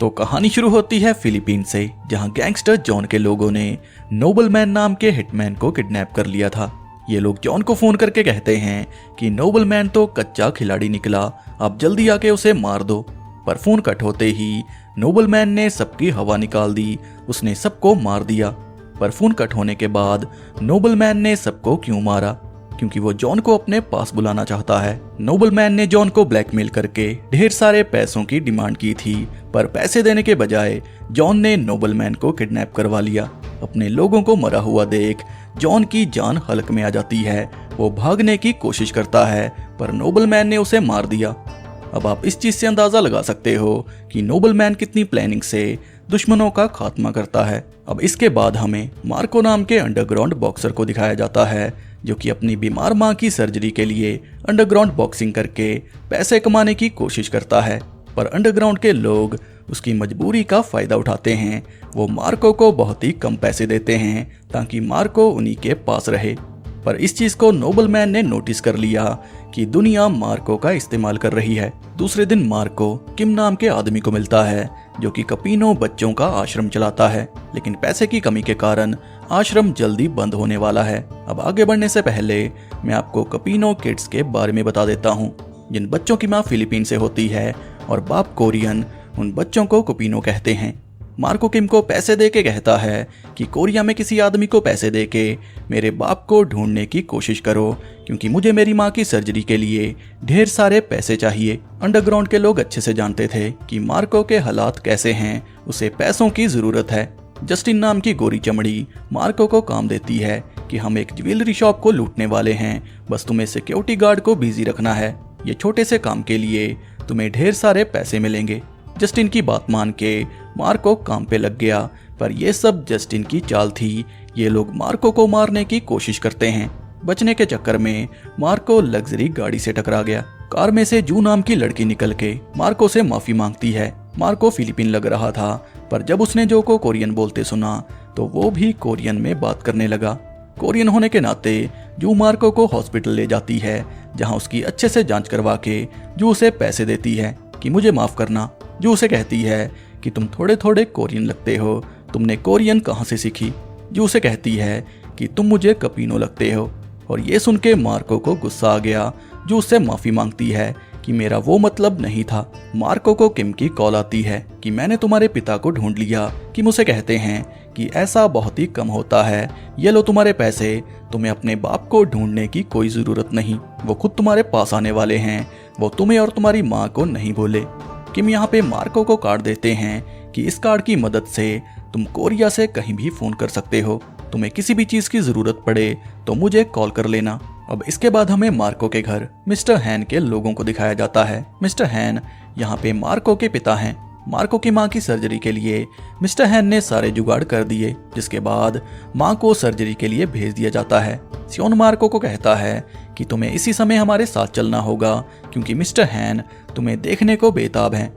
तो कहानी शुरू होती है फिलीपीन से, जहां गैंगस्टर जॉन के लोगों ने नोबलमैन नाम के हिटमैन को किडनैप कर लिया था। ये लोग जॉन को फोन करके कहते हैं कि नोबलमैन तो कच्चा खिलाड़ी निकला, आप जल्दी आके उसे मार दो। पर फोन कट होते ही नोबलमैन ने सबकी हवा निकाल दी, उसने सबको मार दिया। पर फोन कट होने के बाद नोबलमैन ने सबको क्यों मारा? क्योंकि वो जॉन को अपने पास बुलाना चाहता है। नोबलमैन ने जॉन को ब्लैकमेल करके ढेर सारे पैसों की डिमांड की थी, पर पैसे देने के बजाय जॉन ने नोबलमैन को किडनैप करवा लिया। अपने लोगों को मरा हुआ देख जॉन की जान हलक में आ जाती है। वो भागने की कोशिश करता है, पर नोबलमैन ने उसे मार दिया। अब आप इस चीज से अंदाजा लगा सकते हो कि नोबलमैन कितनी प्लानिंग से दुश्मनों का खात्मा करता है। अब इसके बाद हमें मार्को नाम के अंडरग्राउंड बॉक्सर को दिखाया जाता है, जो कि अपनी बीमार मां की सर्जरी के लिए अंडरग्राउंड बॉक्सिंग करके पैसे कमाने की कोशिश करता है। पर अंडरग्राउंड के लोग उसकी मजबूरी का फायदा उठाते हैं। वो मार्को को बहुत ही कम पैसे देते हैं ताकि मार्को उन्हीं के पास रहे। पर इस चीज को नोबलमैन ने नोटिस कर लिया कि दुनिया मार्को का इस्तेमाल कर रही है। दूसरे दिन मार्को किम नाम के आदमी को मिलता है, जो कि कपीनो बच्चों का आश्रम चलाता है, लेकिन पैसे की कमी के कारण आश्रम जल्दी बंद होने वाला है। अब आगे बढ़ने से पहले मैं आपको कपीनो किड्स के बारे में बता देता हूँ, जिन बच्चों की माँ फिलीपीन से होती है और बाप कोरियन। उन बच्चों को कपीनो कहते हैं। मार्को किम को पैसे देके कहता है कि कोरिया में किसी आदमी को पैसे देके मेरे बाप को ढूंढने की कोशिश करो, क्योंकि मुझे मेरी माँ की सर्जरी के लिए ढेर सारे पैसे चाहिए। अंडरग्राउंड के लोग अच्छे से जानते थे कि मार्को के हालात कैसे हैं, उसे पैसों की जरूरत है। जस्टिन नाम की गोरी चमड़ी मार्को को काम देती है कि हम एक ज्वेलरी शॉप को लूटने वाले हैं, बस तुम्हें सिक्योरिटी गार्ड को बिजी रखना है। ये छोटे से काम के लिए तुम्हें ढेर सारे पैसे मिलेंगे। जस्टिन की बात मान के मार्को काम पे लग गया, पर यह सब जस्टिन की चाल थी। ये लोग मार्को को मारने की कोशिश करते हैं। बचने के चक्कर में मार्को लग्जरी गाड़ी से टकरा गया। कार में से जू नाम की लड़की निकल के मार्को से माफी मांगती है। मार्को फिलीपीन लग रहा था, पर जब उसने जो को कोरियन बोलते सुना तो वो भी कोरियन में बात करने लगा। कोरियन होने के नाते जू मार्को को हॉस्पिटल ले जाती है, जहां उसकी अच्छे से जांच करवा के जू उसे पैसे देती है कि मुझे माफ करना। जू उसे कहती है कि तुम थोड़े थोड़े कोरियन लगते हो, तुमने कोरियन कहाँ से सीखी? जू उसे कहती है कि तुम मुझे कपीनो लगते हो। और ये सुन के मार्को को गुस्सा आ गया। जो उससे माफी मांगती है कि मेरा वो मतलब नहीं था। मार्को को किम की कॉल आती है कि मैंने तुम्हारे पिता को ढूंढ लिया। किम उसे कहते हैं कि ऐसा बहुत ही कम होता है, ये लो तुम्हारे पैसे, तुम्हें अपने बाप को ढूंढने की कोई जरूरत नहीं, वो खुद तुम्हारे पास आने वाले हैं, वो तुम्हें और तुम्हारी माँ को नहीं बोले। किम यहाँ पे मार्को को कार्ड देते हैं कि इस कार्ड की मदद से तुम कोरिया से कहीं भी फोन कर सकते हो, तुम्हें किसी भी चीज की जरूरत पड़े तो मुझे कॉल कर लेना। अब इसके बाद हमें मार्को के घर मिस्टर हैन के लोगों को दिखाया जाता है। मिस्टर हैन यहाँ पे मार्को के पिता हैं। मार्को की माँ की सर्जरी के लिए मिस्टर हैन ने सारे जुगाड़ कर दिए, जिसके बाद माँ को सर्जरी के लिए भेज दिया जाता है। सियोन मार्को को कहता है कि तुम्हें इसी समय हमारे साथ चलना होगा, क्योंकि मिस्टर हैन तुम्हें देखने को बेताब हैं।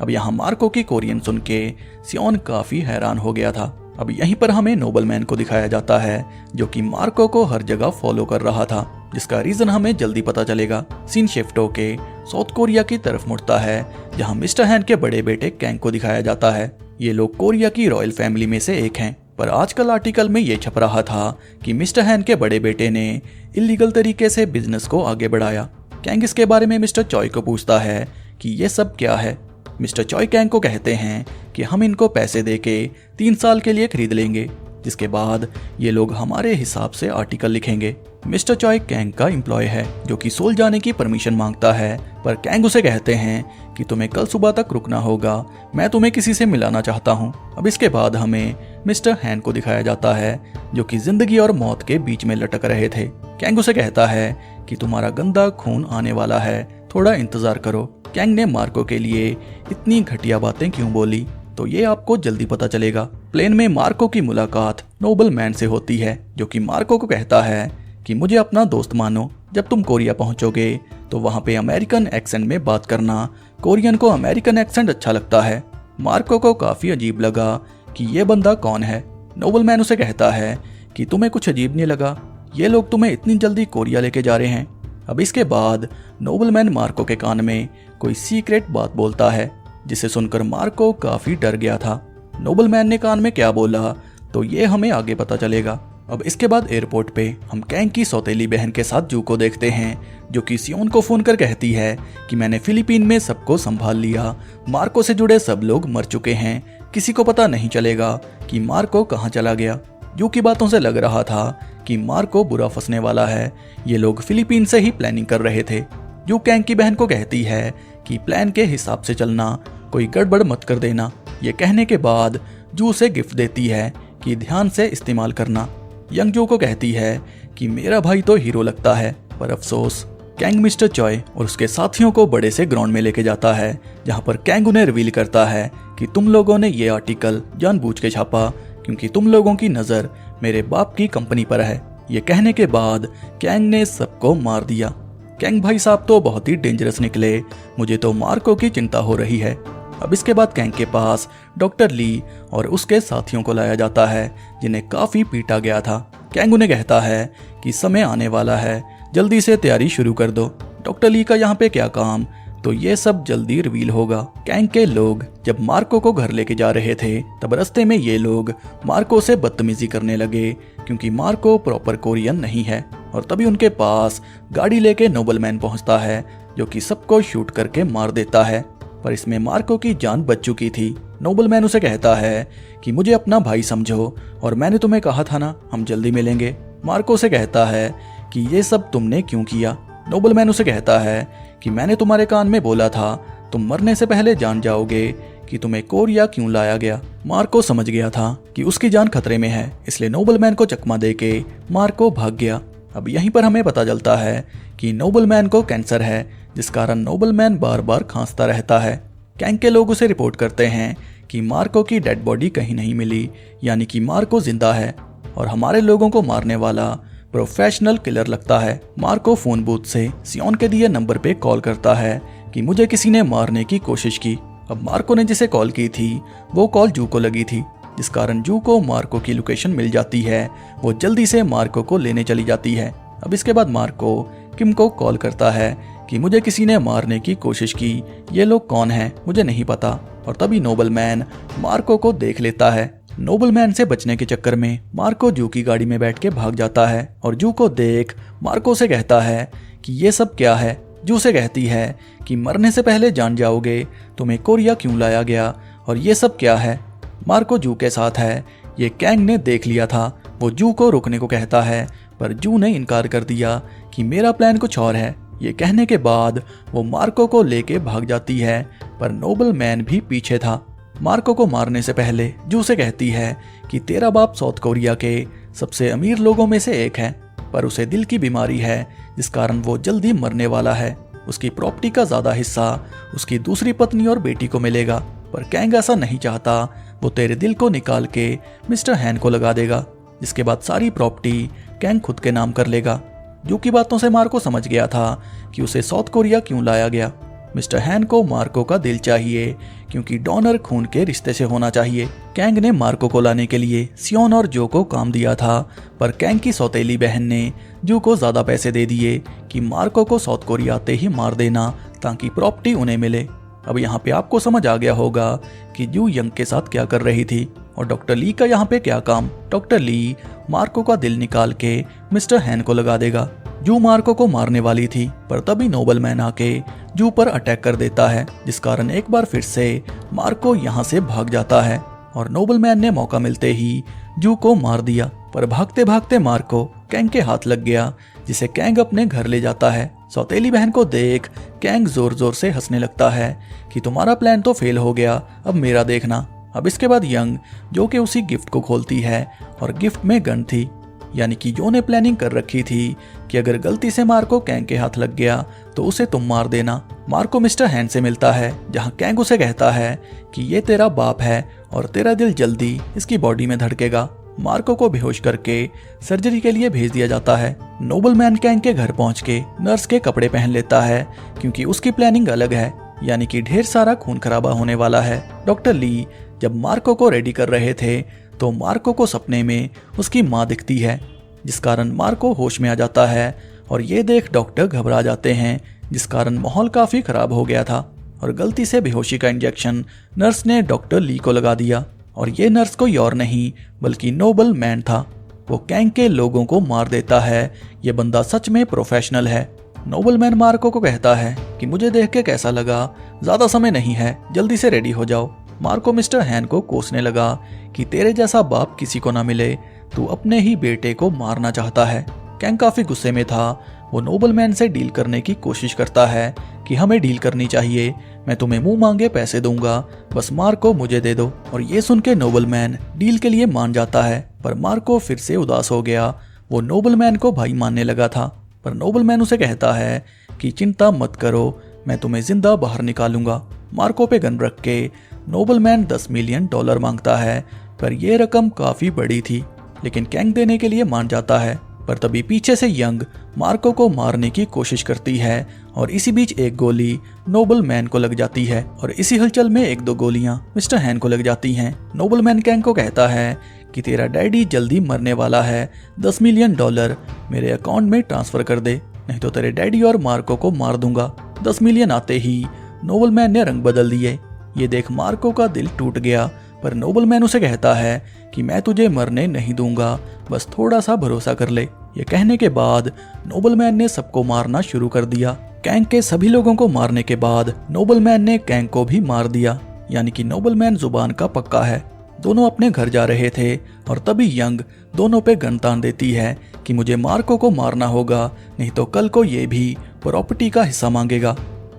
अब यहाँ मार्को की कोरियन सुन के सियोन काफी हैरान हो गया था। अब यहीं पर हमें नोबलमैन को दिखाया जाता है, जो कि मार्को को हर जगह फॉलो कर रहा था, जिसका रीजन हमें जल्दी पता चलेगा। सीन शिफ्ट होके साउथ कोरिया की तरफ मुड़ता है, जहां मिस्टर हैन के बड़े बेटे कैंग को दिखाया जाता है। ये लोग कोरिया की रॉयल फैमिली में से एक हैं, पर आजकल आर्टिकल में ये छप रहा था कि मिस्टर हैन के बड़े बेटे ने इलीगल तरीके से बिजनेस को आगे बढ़ाया। कैंग इसके बारे में मिस्टर चॉय को पूछता है कि ये सब क्या है। मिस्टर चॉय कैंग को कहते हैं कि हम इनको पैसे देके 3 साल के लिए खरीद लेंगे, जिसके बाद ये लोग हमारे हिसाब से आर्टिकल लिखेंगे। मिस्टर चॉय कैंग का एम्प्लॉय है, जो कि सोल जाने की परमिशन मांगता है, पर कैंग उसे कहते हैं कि तुम्हें कल सुबह तक रुकना होगा, मैं तुम्हें किसी से मिलाना चाहता हूँ। अब इसके बाद हमें मिस्टर हैन को दिखाया जाता है, जो कि जिंदगी और मौत के बीच में लटक रहे थे। कैंग उसे कहता है कि तुम्हारा गंदा खून आने वाला है, थोड़ा इंतजार करो। कैंग ने मार्को के लिए इतनी घटिया बातें क्यों बोली, तो ये आपको जल्दी पता चलेगा। प्लेन में मार्को की मुलाकात नोबलमैन से होती है, जो कि मार्को को कहता है कि मुझे अपना दोस्त मानो, जब तुम कोरिया पहुंचोगे तो वहां पे अमेरिकन एक्सेंट में बात करना, कोरियन को अमेरिकन एक्सेंट अच्छा लगता है। मार्को को काफी अजीब लगा कि ये बंदा कौन है। नोबलमैन उसे कहता है कि तुम्हें कुछ अजीब नहीं लगा, ये लोग तुम्हें इतनी जल्दी कोरिया लेके जा रहे हैं। अब इसके बाद नोबलमैन मार्को के कान में कोई सीक्रेट बात बोलता है, जिसे सुनकर मार्को काफी डर गया था। नोबलमैन ने कान में क्या बोला तो ये हमें आगे पता चलेगा। अब इसके बाद एयरपोर्ट पे हम कैंग की सौतेली बहन के साथ जू को देखते हैं, जो कि सियोन को फोन कर कहती है कि मैंने फिलीपीन में सबको संभाल लिया, मार्को से जुड़े सब लोग मर चुके हैं, किसी को पता नहीं चलेगा कि मार्को कहाँ चला गया। जू की बातों से लग रहा था कि मार्को बुरा फंसने वाला है। ये लोग फिलीपीन से ही प्लानिंग कर रहे थे। जू कैंग की बहन को कहती है कि प्लान के हिसाब से चलना, कोई गड़बड़ मत कर देना। ये कहने के बाद जू से गिफ्ट देती है कि ध्यान से इस्तेमाल करना। यंग जू को कहती है कि मेरा भाई तो हीरो लगता है, पर अफसोस। कैंग मिस्टर चॉय और उसके साथियों को बड़े से ग्राउंड में लेके जाता है, जहां पर कैंग उन्हें रिवील करता है कि तुम लोगों ने ये आर्टिकल जानबूझ के छापा क्योंकि तुम लोगों की नजर मेरे बाप की कंपनी पर है। ये कहने के बाद कैंग ने सबको मार दिया। कैंग भाई साहब तो बहुत ही डेंजरस निकले, मुझे तो मार्को की चिंता हो रही है। अब इसके बाद कैंग के पास डॉक्टर ली और उसके साथियों को लाया जाता है, जिन्हें काफी पीटा गया था। कैंग उन्हें कहता है कि समय आने वाला है, जल्दी से तैयारी शुरू कर दो। डॉक्टर ली का यहाँ पे क्या काम, तो ये सब जल्दी रिवील होगा। कैंग के लोग जब मार्को को घर लेके जा रहे थे, तब रास्ते में ये लोग मार्को से बदतमीजी करने लगे, क्योंकि मार्को प्रॉपर कोरियन नहीं है। और तभी उनके पास गाड़ी लेके नोबलमैन पहुंचता है, जो कि सबको शूट करके मार देता है। पर इसमें मार्को की जान बच चुकी थी। नोबलमैन उसे कहता है कि मुझे अपना भाई समझो, और मैंने तुम्हें कहा था ना हम जल्दी मिलेंगे। मार्को से कहता है कि ये सब तुमने क्यों किया। नोबलमैन उसे कहता है कि मैंने तुम्हारे कान में बोला था तुम मरने से पहले जान जाओगे कि तुम्हें कोरिया क्यों लाया गया। मार्को समझ गया था कि उसकी जान खतरे में है, इसलिए नोबलमैन को चकमा देके मार्को भाग गया। अब यहीं पर हमें पता चलता है कि नोबलमैन को कैंसर है, जिस कारण नोबलमैन बार बार खांसता रहता है। कैंग के लोग उसे रिपोर्ट करते हैं कि मार्को की डेड बॉडी कहीं नहीं मिली, यानी कि मार्को जिंदा है और हमारे लोगों को मारने वाला प्रोफेशनल किलर लगता है। मार्को फोन बूथ से सियोन के दिए नंबर पे कॉल करता है कि मुझे किसी ने मारने की कोशिश की। अब मार्को ने जिसे कॉल की थी वो कॉल जू को लगी थी, जिस कारण जू को मार्को की लोकेशन मिल जाती है। वो जल्दी से मार्को को लेने चली जाती है। अब इसके बाद मार्को किम को कॉल करता है कि मुझे किसी ने मारने की कोशिश की, ये लोग कौन हैं मुझे नहीं पता। और तभी नोबलमैन मार्को को देख लेता है। नोबलमैन से बचने के चक्कर में मार्को जू की गाड़ी में बैठ के भाग जाता है और जू को देख मार्को से कहता है कि ये सब क्या है। जू से कहती है कि मरने से पहले जान जाओगे, तुम्हें कोरिया क्यों लाया गया और ये सब क्या है। मार्को जू के साथ है, ये कैंग ने देख लिया था। वो जू को रुकने को कहता है, पर जू ने इनकार कर दिया कि मेरा प्लान कुछ और है। ये कहने के बाद वो मार्को को लेके भाग जाती है, पर नोबलमैन भी पीछे था। मार्को को मारने से पहले जू से कहती है कि तेरा बाप साउथ कोरिया के सबसे अमीर लोगों में से एक है, पर उसे दिल की बीमारी है, जिस कारण वो जल्दी मरने वाला है। उसकी प्रॉपर्टी का ज्यादा हिस्सा उसकी दूसरी पत्नी और बेटी को मिलेगा, पर कैंग ऐसा नहीं चाहता। वो तेरे दिल को निकाल के मिस्टर हैन को लगा देगा, जिसके बाद सारी प्रॉपर्टी कैंग खुद के नाम कर लेगा। जू की बातों से मार्को समझ गया था कि उसे साउथ कोरिया क्यों लाया गया। मिस्टर हैन को मार्को का दिल चाहिए, क्योंकि डोनर खून के रिश्ते से होना चाहिए। कैंग ने मार्को को लाने के लिए सियोन और जो को काम दिया था, पर कैंग की सौतेली बहन ने जू को ज्यादा पैसे दे दिए कि मार्को को साउथ कोरिया आते ही मार देना, ताकि प्रॉपर्टी उन्हें मिले। अब यहाँ पे आपको समझ आ गया होगा कि जू यंग के साथ क्या कर रही थी और डॉक्टर ली का यहाँ पे क्या काम। डॉक्टर ली मार्को का दिल निकाल के मिस्टर हैन को लगा देगा। जू मार्को को मारने वाली थी, पर तभी नोबलमैन आके जू पर अटैक कर देता है, जिस कारण एक बार फिर से मार्को यहाँ से भाग जाता है और नोबलमैन ने मौका मिलते ही जू को मार दिया। पर भागते भागते मार्को कैंग के हाथ लग गया, जिसे कैंग अपने घर ले जाता है। सौतेली बहन को देख कैंग जोर जोर से हंसने लगता है कि तुम्हारा प्लान तो फेल हो गया, अब मेरा देखना। अब इसके बाद यंग जो कि उसी गिफ्ट को खोलती है और गिफ्ट में गन थी, यानी कि जो ने प्लानिंग कर रखी थी कि अगर गलती से मार्को कैंग के हाथ लग गया तो उसे तुम मार देना। मार्को मिस्टर हैन से मिलता है, जहां कैंग उसे कहता है कि ये तेरा बाप है और तेरा दिल जल्दी इसकी बॉडी में धड़केगा। मार्को को बेहोश करके सर्जरी के लिए भेज दिया जाता है। नोबलमैन कैंग के घर पहुंच के नर्स के कपड़े पहन लेता है, क्योंकि उसकी प्लानिंग अलग है, यानी कि ढेर सारा खून खराबा होने वाला है। डॉक्टर ली जब मार्को को रेडी कर रहे थे तो मार्को को सपने में उसकी माँ दिखती है, जिस कारण मार्को होश में आ जाता है और ये देख डॉक्टर घबरा जाते हैं, जिस कारण माहौल काफी खराब हो गया था। और गलती से बेहोशी का इंजेक्शन नर्स ने डॉक्टर ली को लगा दिया। और ये नर्स कोई और नहीं बल्कि नोबल मैन था। वो कैंग के लोगों को मार देता है। ये बंदा सच में प्रोफेशनल है। नोबल मैन मार्को को कहता है कि मुझे देख के कैसा लगा, ज्यादा समय नहीं है, जल्दी से रेडी हो जाओ। मार्को मिस्टर हैन को कोसने लगा कि तेरे जैसा बाप किसी को ना मिले, तू अपने ही बेटे को मारना चाहता है। कैंग काफी गुस्से में था। वो नोबल मैन से डील करने की कोशिश करता है कि हमें डील करनी चाहिए, मैं तुम्हें मुंह मांगे पैसे दूंगा, बस मार्को मुझे दे दो। और ये सुन के नोबल मैन डील के लिए मान जाता है। पर मार्को फिर से उदास हो गया। वो नोबल मैन को भाई मानने लगा था। पर नोबल मैन उसे कहता है कि चिंता मत करो, मैं तुम्हें जिंदा बाहर निकालूंगा। मार्को पे गन रख के नोबल मैन $10 मिलियन मांगता है। पर यह रकम काफी बड़ी थी, लेकिन कैंग देने के लिए मान जाता है। पर तभी पीछे से यंग मार्को को मारने की कोशिश करती है और इसी बीच एक गोली नोबल मैन को लग जाती है और इसी हलचल में 1-2 गोलियां मिस्टर हैन को लग जाती हैं। नोबल मैन कैंग को कहता है कि तेरा डैडी जल्दी मरने वाला है, $10 मिलियन मेरे अकाउंट में ट्रांसफर कर दे, नहीं तो तेरे डैडी और मार्को को मार दूंगा। 10 मिलियन आते ही नोबल मैन ने रंग बदल दिए। ये देख मार्को का दिल टूट गया। पर नोबल मैन उसे कहता है कि मैं तुझे मरने नहीं दूंगा, बस थोड़ा सा भरोसा कर ले। ये कहने के बाद नोबल मैन ने सबको मारना शुरू कर दिया। कैंग के सभी लोगों को मारने के बाद नोबल मैन ने कैंग को भी मार दिया, यानी कि नोबल मैन जुबान का पक्का है। दोनों अपने घर जा रहे थे और तभी यंग दोनों पे गन तान देती है कि मुझे मार्को को मारना होगा, नहीं तो कल को ये भी प्रॉपर्टी का हिस्सा मांगेगा।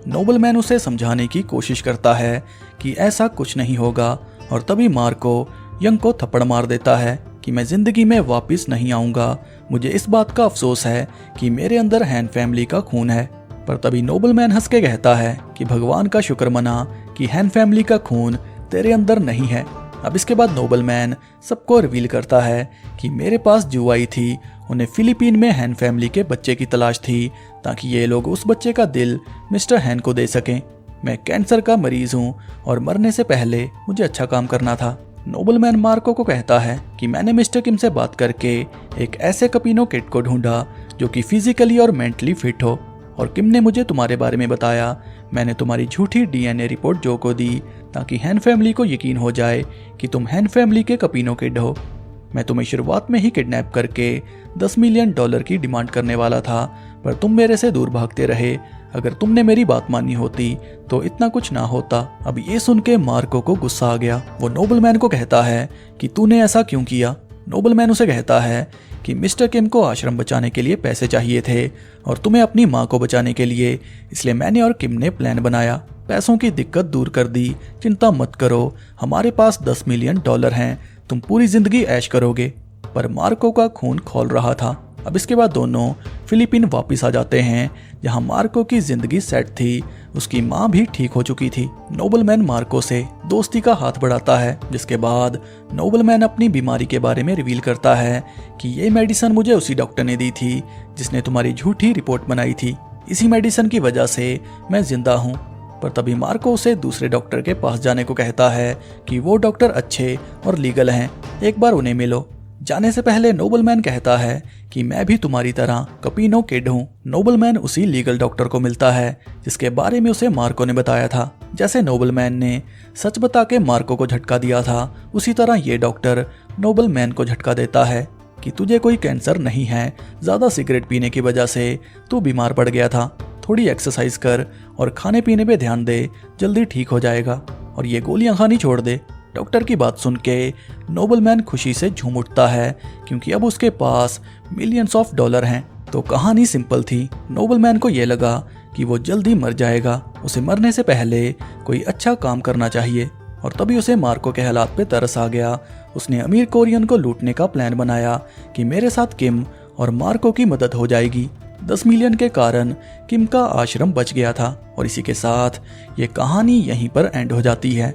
नोबल मैन उसे समझाने की कोशिश करता है कि ऐसा कुछ नहीं होगा और तभी मार्को यंग को थप्पड़ मार देता है कि मैं जिंदगी में वापस नहीं आऊंगा, मुझे इस बात का अफसोस है कि मेरे अंदर हैन फैमिली का खून है। पर तभी नोबल मैन हंस के कहता है कि भगवान का शुक्र मना कि हैन फैमिली का खून तेरे अंदर नहीं है। अब इसके बाद नोबल मैन सबको रिवील करता है कि मेरे पास जो आई थी, उन्हें फिलीपीन में हैन फैमिली के बच्चे की तलाश थी ताकि ये लोग उस बच्चे का दिल मिस्टर हैन को दे सकें। मैं कैंसर का मरीज हूँ और मरने से पहले मुझे अच्छा काम करना था। नोबल मैन मार्को को कहता है कि मैंने मिस्टर किम से बात करके एक ऐसे कपीनो किड को ढूंढा जो कि फिजिकली और मेंटली फिट हो, और किम ने मुझे तुम्हारे बारे में बताया। मैंने तुम्हारी झूठी डीएनए रिपोर्ट जो को दी ताकि हैन फैमिली को यकीन हो जाए कि तुम हैन फैमिली के कपीनो किड हो। मैं तुम्हें शुरुआत में ही किडनैप करके $10 मिलियन की डिमांड करने वाला था, पर तुम मेरे से दूर भागते रहे। अगर तुमने मेरी बात मानी होती तो इतना कुछ ना होता। अब ये सुन के मार्को को गुस्सा आ गया। वो नोबल मैन को कहता है कि तूने ऐसा क्यों किया। नोबल मैन उसे कहता है कि मिस्टर किम को आश्रम बचाने के लिए पैसे चाहिए थे और तुम्हें अपनी माँ को बचाने के लिए, इसलिए मैंने और किम ने प्लान बनाया, पैसों की दिक्कत दूर कर दी। चिंता मत करो, हमारे पास $10 मिलियन हैं, तुम पूरी जिंदगी ऐश करोगे। पर मार्को का खून खौल रहा था। अब इसके बाद दोनों फिलीपीन वापस आ जाते हैं जहां मार्को की जिंदगी सेट थी, उसकी मां भी ठीक हो चुकी थी। नोबल मैन मार्को से दोस्ती का हाथ बढ़ाता है, जिसके बाद नोबल मैन अपनी बीमारी के बारे में रिवील करता है कि ये मेडिसिन मुझे उसी डॉक्टर ने दी थी जिसने तुम्हारी झूठी रिपोर्ट बनाई थी, इसी मेडिसिन की वजह से मैं जिंदा हूँ। पर तभी मार्को उसे दूसरे डॉक्टर के पास जाने को कहता है कि वो डॉक्टर अच्छे और लीगल हैं, एक बार उन्हें मिलो। जाने से पहले नोबल मैन कहता है कि मैं भी तुम्हारी तरह कपीनो किड हूँ। नोबल मैन उसी लीगल डॉक्टर को मिलता है जिसके बारे में उसे मार्को ने बताया था। जैसे नोबल मैन ने सच बता के मार्को को झटका दिया था, उसी तरह ये डॉक्टर नोबल मैन को झटका देता है कि तुझे कोई कैंसर नहीं है, ज्यादा सिगरेट पीने की वजह से तू बीमार पड़ गया था, थोड़ी एक्सरसाइज कर और खाने पीने पे ध्यान दे, जल्दी ठीक हो जाएगा, और ये गोलियां खानी छोड़ दे। डॉक्टर की बात सुन के नोबल मैन खुशी से झूम उठता है क्योंकि अब उसके पास मिलियंस ऑफ डॉलर हैं। तो कहानी सिंपल थी। नोबल मैन को यह लगा कि वो जल्दी मर जाएगा, उसे मरने से पहले कोई अच्छा काम करना चाहिए, और तभी उसे मार्को के हालात पे तरस आ गया। उसने अमीर कोरियन को लूटने का प्लान बनाया कि मेरे साथ किम और मार्को की मदद हो जाएगी। 10 मिलियन के कारण किम का आश्रम बच गया था। और इसी के साथ ये कहानी यहीं पर एंड हो जाती है।